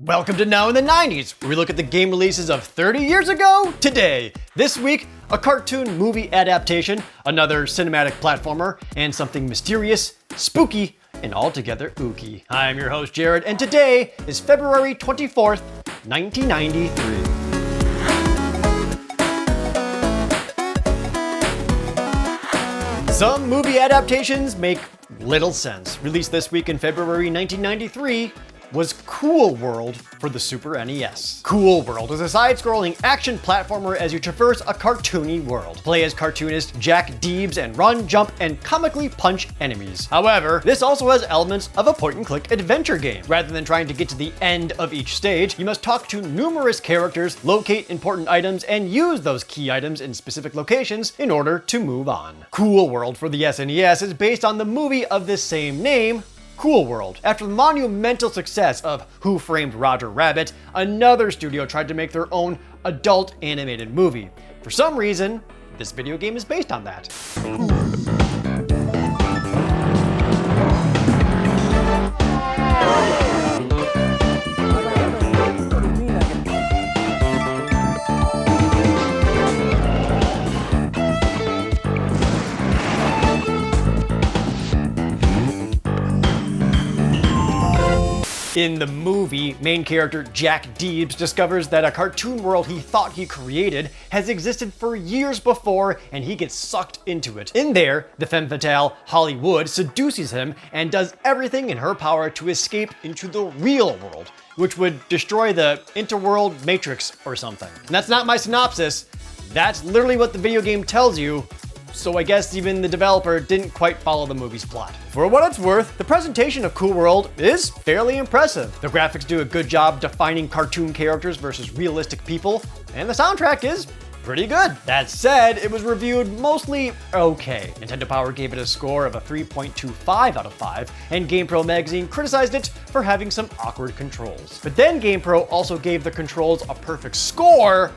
Welcome to Now in the 90s, where we look at the game releases of 30 years ago today. This week, a cartoon movie adaptation, another cinematic platformer, and something mysterious, spooky, and altogether ooky. I'm your host, Jared, and today is February 24th, 1993. Some movie adaptations make little sense. Released this week in February 1993, was Cool World for the Super NES. Cool World is a side-scrolling action platformer as you traverse a cartoony world. Play as cartoonist Jack Deebs and run, jump, and comically punch enemies. However, this also has elements of a point-and-click adventure game. Rather than trying to get to the end of each stage, you must talk to numerous characters, locate important items, and use those key items in specific locations in order to move on. Cool World for the SNES is based on the movie of the same name, Cool World. After the monumental success of Who Framed Roger Rabbit, another studio tried to make their own adult animated movie. For some reason, this video game is based on that. In the movie, main character Jack Deebs discovers that a cartoon world he thought he created has existed for years before, and he gets sucked into it. In there, the femme fatale Hollywood seduces him and does everything in her power to escape into the real world, which would destroy the interworld matrix or something. And that's not my synopsis. That's literally what the video game tells you. So I guess even the developer didn't quite follow the movie's plot. For what it's worth, the presentation of Cool World is fairly impressive. The graphics do a good job defining cartoon characters versus realistic people, and the soundtrack is pretty good. That said, it was reviewed mostly okay. Nintendo Power gave it a score of a 3.25 out of 5, and GamePro magazine criticized it for having some awkward controls. But then GamePro also gave the controls a perfect score.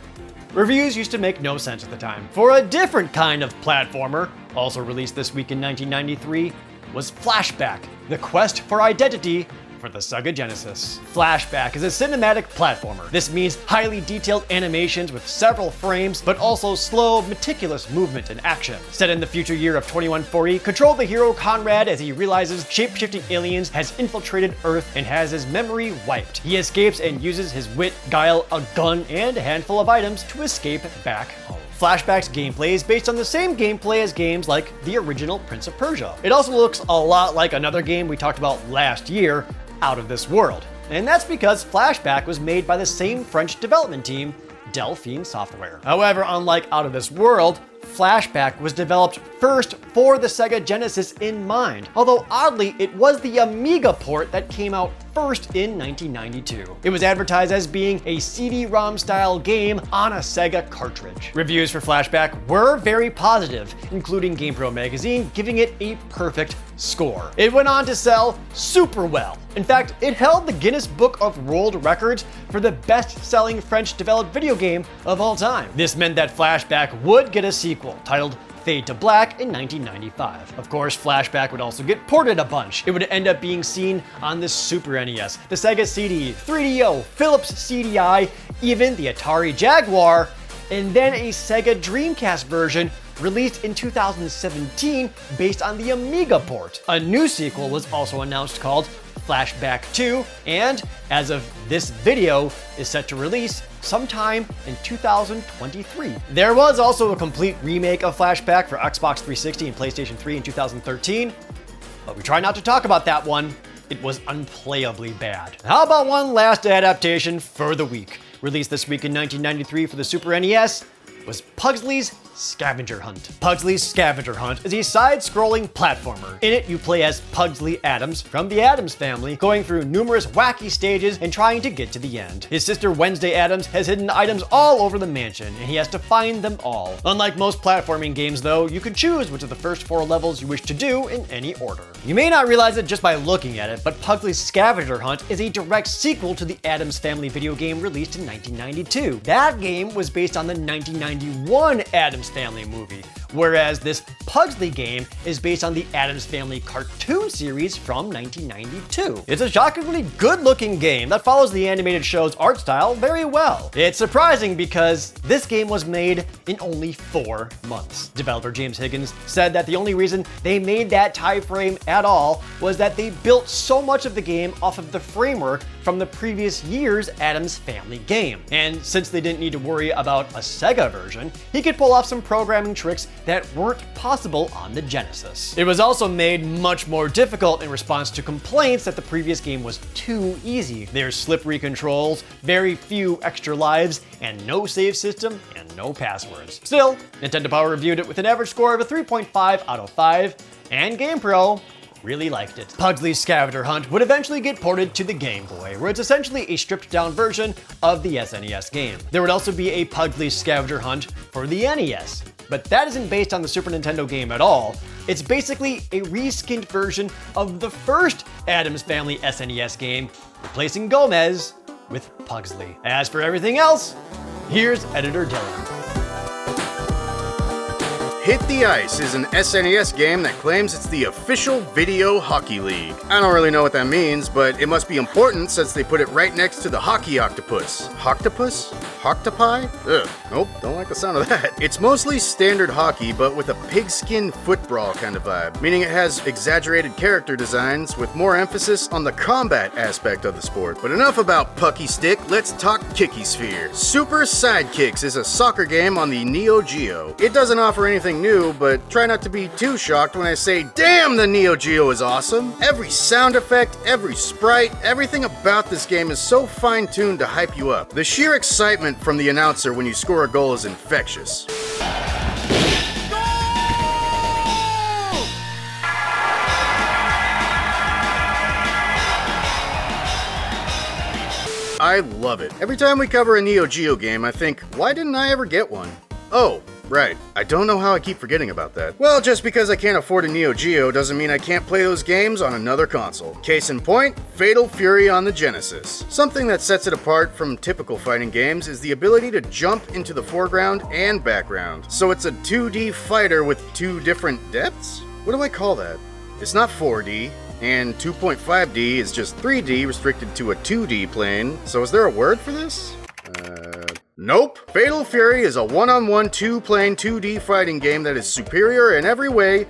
Reviews used to make no sense at the time. For a different kind of platformer, also released this week in 1993, was Flashback, the quest for identity for the Sega Genesis. Flashback is a cinematic platformer. This means highly detailed animations with several frames, but also slow, meticulous movement and action. Set in the future year of 2140, control the hero Conrad as he realizes shape-shifting aliens has infiltrated Earth and has his memory wiped. He escapes and uses his wit, guile, a gun, and a handful of items to escape back home. Flashback's gameplay is based on the same gameplay as games like the original Prince of Persia. It also looks a lot like another game we talked about last year, Out of This World. And that's because Flashback was made by the same French development team, Delphine Software. However, unlike Out of This World, Flashback was developed first for the Sega Genesis in mind, although oddly, it was the Amiga port that came out first in 1992. It was advertised as being a CD-ROM style game on a Sega cartridge. Reviews for Flashback were very positive, including GamePro magazine giving it a perfect score. It went on to sell super well. In fact, it held the Guinness Book of World Records for the best-selling French-developed video game of all time. This meant that Flashback would get a sequel titled Fade to Black in 1995. Of course, Flashback would also get ported a bunch. It would end up being seen on the Super NES, the Sega CD, 3DO, Philips CDI, even the Atari Jaguar, and then a Sega Dreamcast version released in 2017 based on the Amiga port. A new sequel was also announced called Flashback 2, and as of this video, is set to release sometime in 2023. There was also a complete remake of Flashback for Xbox 360 and PlayStation 3 in 2013, but we try not to talk about that one. It was unplayably bad. How about one last adaptation for the week? Released this week in 1993 for the Super NES, was Puglsey's Scavenger Hunt. Puglsey's Scavenger Hunt is a side-scrolling platformer. In it, you play as Puglsey Addams from the Addams family, going through numerous wacky stages and trying to get to the end. His sister Wednesday Addams has hidden items all over the mansion, and he has to find them all. Unlike most platforming games, though, you can choose which of the first 4 levels you wish to do in any order. You may not realize it just by looking at it, but Puglsey's Scavenger Hunt is a direct sequel to the Addams Family video game released in 1992. That game was based on the 1991 Addams Family movie, whereas this Puglsey game is based on the Addams Family cartoon series from 1992. It's a shockingly good-looking game that follows the animated show's art style very well. It's surprising because this game was made in only 4 months. Developer James Higgins said that the only reason they made that time frame at all was that they built so much of the game off of the framework from the previous year's Addams Family game. And since they didn't need to worry about a Sega version, he could pull off some programming tricks that weren't possible on the Genesis. It was also made much more difficult in response to complaints that the previous game was too easy. There's slippery controls, very few extra lives, and no save system, and no passwords. Still, Nintendo Power reviewed it with an average score of a 3.5 out of 5, and GamePro really liked it. Puglsey's Scavenger Hunt would eventually get ported to the Game Boy, where it's essentially a stripped-down version of the SNES game. There would also be a Puglsey Scavenger Hunt for the NES, but that isn't based on the Super Nintendo game at all. It's basically a reskinned version of the first Addams Family SNES game, replacing Gomez with Puglsey. As for everything else, here's Editor Dylan. Hit the Ice is an SNES game that claims it's the official video hockey league. I don't really know what that means, but it must be important since they put it right next to the hockey octopus. Hoctopus? Hoctopi? Ugh, nope, don't like the sound of that. It's mostly standard hockey, but with a pigskin foot brawl kind of vibe, meaning it has exaggerated character designs with more emphasis on the combat aspect of the sport. But enough about Pucky Stick, let's talk Kicky Sphere. Super Sidekicks is a soccer game on the Neo Geo. It doesn't offer anything new, but try not to be too shocked when I say, damn, the Neo Geo is awesome! Every sound effect, every sprite, everything about this game is so fine-tuned to hype you up. The sheer excitement from the announcer when you score a goal is infectious. I love it. Every time we cover a Neo Geo game, I think, why didn't I ever get one? Oh, right. I don't know how I keep forgetting about that. Well, just because I can't afford a Neo Geo doesn't mean I can't play those games on another console. Case in point, Fatal Fury on the Genesis. Something that sets it apart from typical fighting games is the ability to jump into the foreground and background. So it's a 2D fighter with 2 different depths? What do I call that? It's not 4D. And 2.5D is just 3D restricted to a 2D plane. So is there a word for this? Nope. Fatal Fury is a one-on-one, 2-plane, 2D fighting game that is superior in every way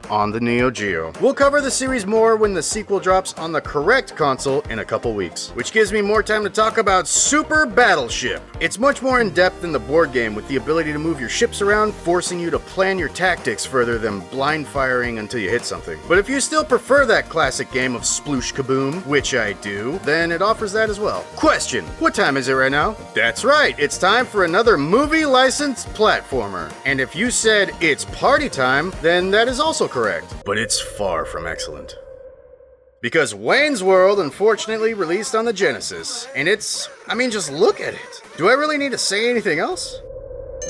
on the Neo Geo. We'll cover the series more when the sequel drops on the correct console in a couple weeks, which gives me more time to talk about Super Battleship. It's much more in-depth than the board game, with the ability to move your ships around, forcing you to plan your tactics further than blind firing until you hit something. But if you still prefer that classic game of sploosh kaboom, which I do, then it offers that as well. Question: what time is it right now? That's right, it's time for another movie licensed platformer. And if you said it's party time, then that is also correct. But it's far from excellent. Because Wayne's World unfortunately released on the Genesis, and just look at it. Do I really need to say anything else?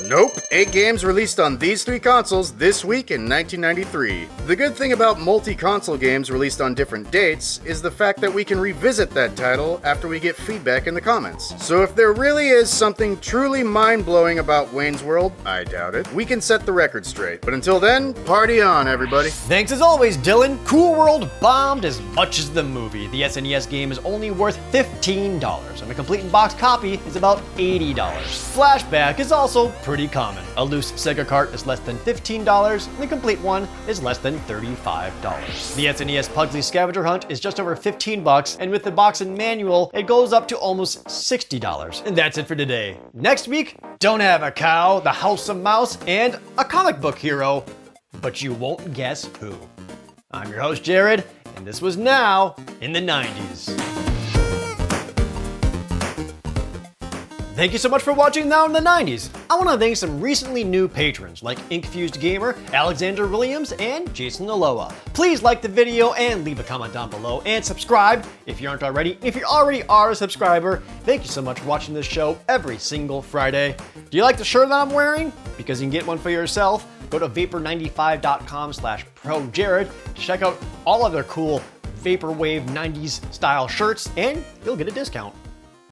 Nope. 8 games released on these 3 consoles this week in 1993. The good thing about multi-console games released on different dates is the fact that we can revisit that title after we get feedback in the comments. So if there really is something truly mind-blowing about Wayne's World, I doubt it, we can set the record straight. But until then, party on, everybody. Thanks as always, Dylan. Cool World bombed as much as the movie. The SNES game is only worth $15, and a complete in-box copy is about $80. Flashback is also pretty common. A loose Sega cart is less than $15, and the complete one is less than $35. The SNES Puglsey Scavenger Hunt is just over $15, and with the box and manual, it goes up to almost $60. And that's it for today. Next week, don't have a cow, the house of mouse, and a comic book hero, but you won't guess who. I'm your host, Jared, and this was Now in the 90s. Thank you so much for watching Now in the 90s. I want to thank some recently new patrons like Inkfused Gamer, Alexander Williams, and Jason Aloha. Please like the video and leave a comment down below, and subscribe if you aren't already. If you already are a subscriber, thank you so much for watching this show every single Friday. Do you like the shirt that I'm wearing? Because you can get one for yourself. Go to vapor95.com/projared to check out all of their cool Vaporwave 90s style shirts, and you'll get a discount.